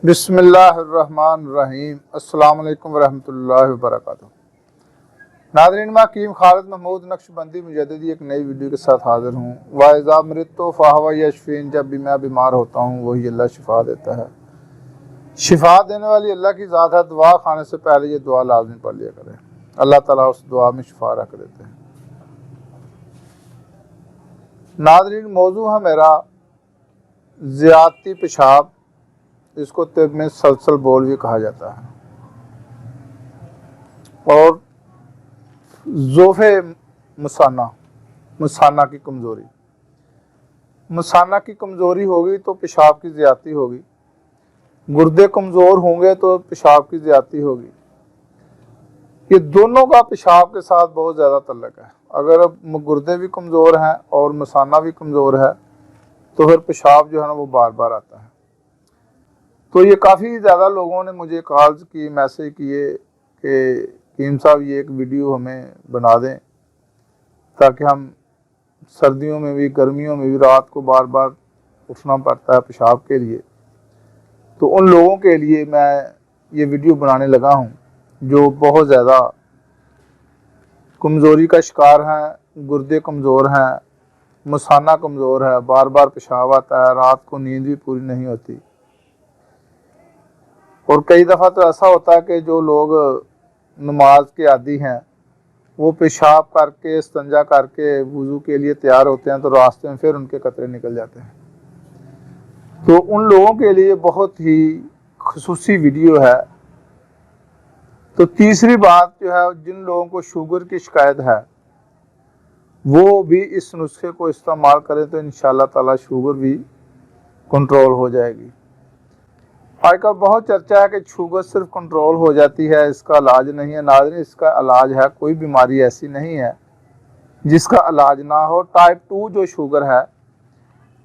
बिस्मिल्लाहिर्रहमानिर्रहीम। अस्सलाम वालेकुम वरहमतुल्लाहि वबरकातुहू। नाज़रीन, मैं हकीम खालिद महमूद नक्शबंदी मुजद्दिदी एक नई वीडियो के साथ हाजिर हूँ। वाइज़ा मृतो फ़हुव यशफ़ीन, जब भी मैं बीमार होता हूँ वही अल्लाह शिफा देता है। शिफा देने वाली अल्लाह की ज़ात है। दुआ खाने से पहले ये दुआ लाज़मी पढ़ लिया करें, अल्लाह ताला उस दुआ में शिफा रख देते हैं। नाज़रीन, मौजू है मेरा ज़ियादती पेशाब, इसको तिब में सलसल बोल भी कहा जाता है। और ज़ोफ़े मसाना की कमज़ोरी, मसाना की कमज़ोरी होगी तो पेशाब की ज़्यादती होगी। गुर्दे कमज़ोर होंगे तो पेशाब की ज़्यादती होगी। ये दोनों का पेशाब के साथ बहुत ज़्यादा तल्लुक़ है। अगर गुर्दे भी कमज़ोर हैं और मसाना भी कमज़ोर है तो फिर पेशाब जो है ना वो बार बार आता है। तो ये काफ़ी ज़्यादा लोगों ने मुझे कॉल्स की, मैसेज किए कि कीम साहब ये एक वीडियो हमें बना दें ताकि हम सर्दियों में भी गर्मियों में भी रात को बार बार उठना पड़ता है पेशाब के लिए, तो उन लोगों के लिए मैं ये वीडियो बनाने लगा हूँ जो बहुत ज़्यादा कमज़ोरी का शिकार हैं, गुर्दे कमज़ोर हैं, मसाना कमज़ोर है, बार बार पेशाब आता है, रात को नींद भी पूरी नहीं होती। और कई दफ़ा तो ऐसा होता है कि जो लोग नमाज के आदी हैं वो पेशाब करके इस्तिंजा करके वुज़ू के लिए तैयार होते हैं तो रास्ते में फिर उनके कतरे निकल जाते हैं। तो उन लोगों के लिए बहुत ही खुसूसी वीडियो है। तो तीसरी बात जो है, जिन लोगों को शुगर की शिकायत है वो भी इस नुस्खे को इस्तेमाल करें तो इंशाअल्लाह ताला शुगर भी कंट्रोल हो जाएगी। आजकल बहुत चर्चा है कि शुगर सिर्फ कंट्रोल हो जाती है, इसका इलाज नहीं है। नाज़रीन, इसका इलाज है। कोई बीमारी ऐसी नहीं है जिसका इलाज ना हो। टाइप 2 जो शुगर है,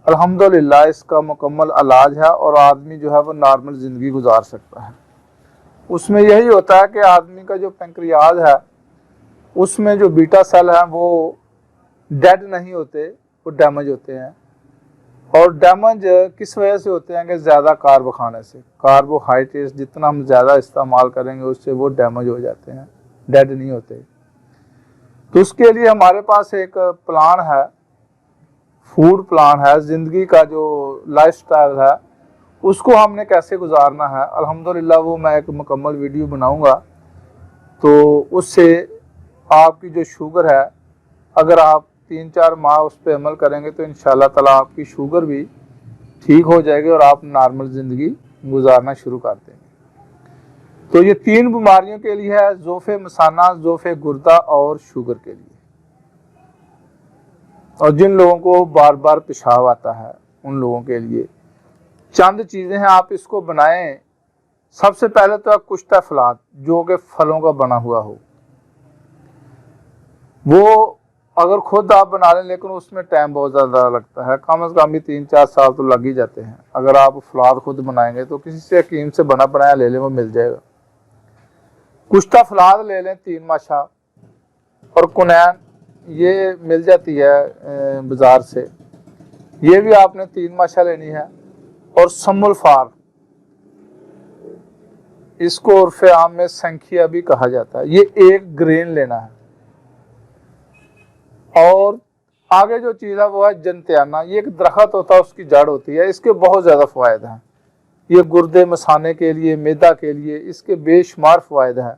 अल्हम्दुलिल्लाह इसका मुकम्मल इलाज है और आदमी जो है वो नॉर्मल ज़िंदगी गुजार सकता है। उसमें यही होता है कि आदमी का जो पेंक्रियाज है उसमें जो बीटा सेल है वो डेड नहीं होते, वो डैमेज होते हैं। और डैमेज किस वजह से होते हैं कि ज़्यादा कार्ब खाने से। कार्बोहाइड्रेट जितना हम ज़्यादा इस्तेमाल करेंगे उससे वो डैमेज हो जाते हैं, डेड नहीं होते। तो उसके लिए हमारे पास एक प्लान है, फूड प्लान है, ज़िंदगी का जो लाइफस्टाइल है उसको हमने कैसे गुजारना है। अल्हम्दुलिल्लाह वो मैं एक मुकम्मल वीडियो बनाऊंगा तो उससे आपकी जो शुगर है, अगर आप 3-4 माह उस पर अमल करेंगे तो इंशाअल्लाह ताला आपकी शुगर भी ठीक हो जाएगी और आप नॉर्मल ज़िंदगी गुजारना शुरू कर देंगे। तो ये 3 बीमारियों के लिए है, ज़ोफ़े मसाना, ज़ोफ़े गुर्दा और शुगर के लिए। और जिन लोगों को बार बार पेशाब आता है उन लोगों के लिए चंद चीज़ें हैं, आप इसको बनाएं। सबसे पहले तो आप कुश्ता फलाद जो कि फलों का बना हुआ हो, वो अगर खुद आप बना लें, लेकिन उसमें टाइम बहुत ज़्यादा लगता है, कम से कम भी 3-4 साल तो लग ही जाते हैं। अगर आप फलाद खुद बनाएंगे तो किसी से हकीम से बना बनाया ले लें, वो मिल जाएगा। कुश्ता फलाद ले लें 3 माशा, और कुनैन ये मिल जाती है बाज़ार से, ये भी आपने 3 माशा लेनी है। और सम्मुलफार, इसको उर्फ़े आम में संखिया भी कहा जाता है, ये 1 ग्रेन लेना है। और आगे जो चीज़ है वो है जनतियाना, ये एक दरख्त होता है, उसकी जड़ होती है। इसके बहुत ज़्यादा फ़वाइद हैं। ये गुर्दे मसाने के लिए, मैदा के लिए इसके बेशुमार फ़वाइद हैं।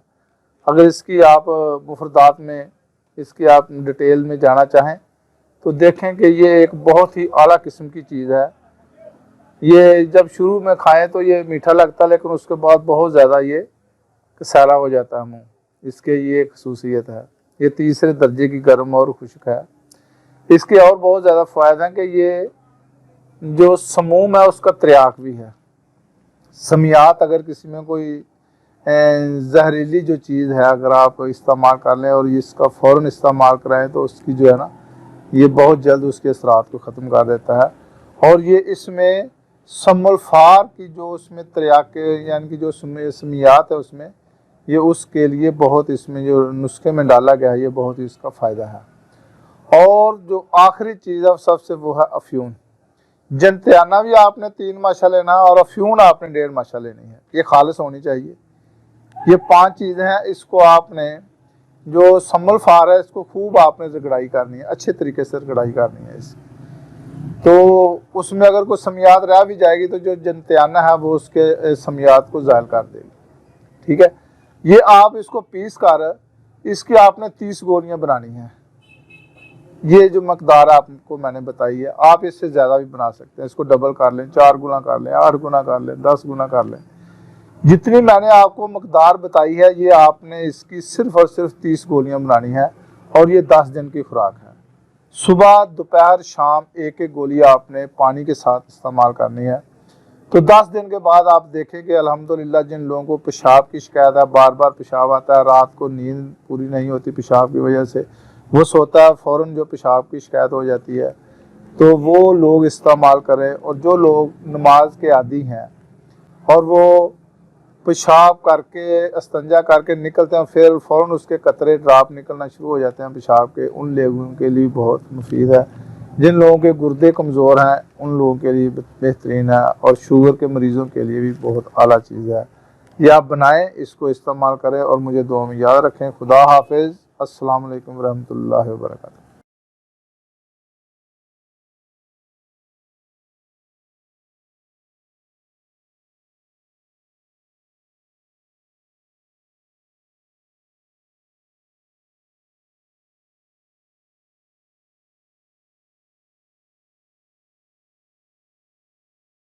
अगर इसकी आप मुफरदात में इसकी आप डिटेल में जाना चाहें तो देखें कि ये एक बहुत ही आला किस्म की चीज़ है। ये जब शुरू में खाएं तो ये मीठा लगता है, लेकिन उसके बाद बहुत ज़्यादा ये कसैला हो जाता है मुँह। इसके ये खसूसियत है। ये तीसरे दर्जे की गर्म और खुश्क है। इसके और बहुत ज़्यादा फ़ायदे हैं कि ये जो समूम है उसका त्रियाक भी है। समियात, अगर किसी में कोई जहरीली जो चीज़ है अगर आप इस्तेमाल कर लें और इसका फ़ौरन इस्तेमाल कराएं तो उसकी जो है ना ये बहुत जल्द उसके असरात को ख़त्म कर देता है। और ये इसमें सम्मुलफार की जो उसमें त्रियाक यानी कि जो समियात है उसमें, ये उसके लिए बहुत, इसमें जो नुस्खे में डाला गया है ये बहुत ही इसका फ़ायदा है। और जो आखिरी चीज़ है सबसे वो है अफ्यून। जंतियाना भी आपने 3 माशा लेना है और अफ्यून आपने 1.5 माशा लेनी है, ये खालिस होनी चाहिए। ये 5 चीज़ें हैं। इसको आपने जो सम्मल फार है इसको खूब आपने रगड़ाई करनी है, अच्छे तरीके से रगड़ाई करनी है इसकी। तो उसमें अगर कोई समियात रह भी जाएगी तो जो जंतियाना है वो उसके समियात को ज़ायल कर देगी। ठीक है, ये आप इसको पीस कर इसकी आपने 30 गोलियां बनानी है। ये जो मकदार आपको मैंने बताई है, आप इससे ज़्यादा भी बना सकते हैं। इसको डबल कर लें, 4 गुना कर लें, 8 गुना कर लें, 10 गुना कर लें। जितनी मैंने आपको मकदार बताई है ये आपने इसकी सिर्फ और सिर्फ 30 गोलियां बनानी है और ये 10 दिन की खुराक है। सुबह दोपहर शाम एक एक गोली आपने पानी के साथ इस्तेमाल करनी है। तो 10 दिन के बाद आप देखेंगे अल्हम्दुलिल्लाह जिन लोगों को पेशाब की शिकायत है, बार बार पेशाब आता है, रात को नींद पूरी नहीं होती पेशाब की वजह से, वो सोता है फ़ौरन जो पेशाब की शिकायत हो जाती है, तो वो लोग इस्तेमाल करें। और जो लोग नमाज के आदी हैं और वो पेशाब करके इस्तंजा करके निकलते हैं फिर फ़ौरन उसके कतरे ड्राप निकलना शुरू हो जाते हैं पेशाब के, उन लोगों के लिए बहुत मुफीद है। जिन लोगों के गुर्दे कमज़ोर हैं उन लोगों के लिए बेहतरीन है और शुगर के मरीज़ों के लिए भी बहुत आला चीज़ है। ये आप बनाएं, इसको इस्तेमाल करें और मुझे दुआ में याद रखें। खुदा हाफिज़। अस्सलाम वालेकुम रहमतुल्लाहि व बरकातहू।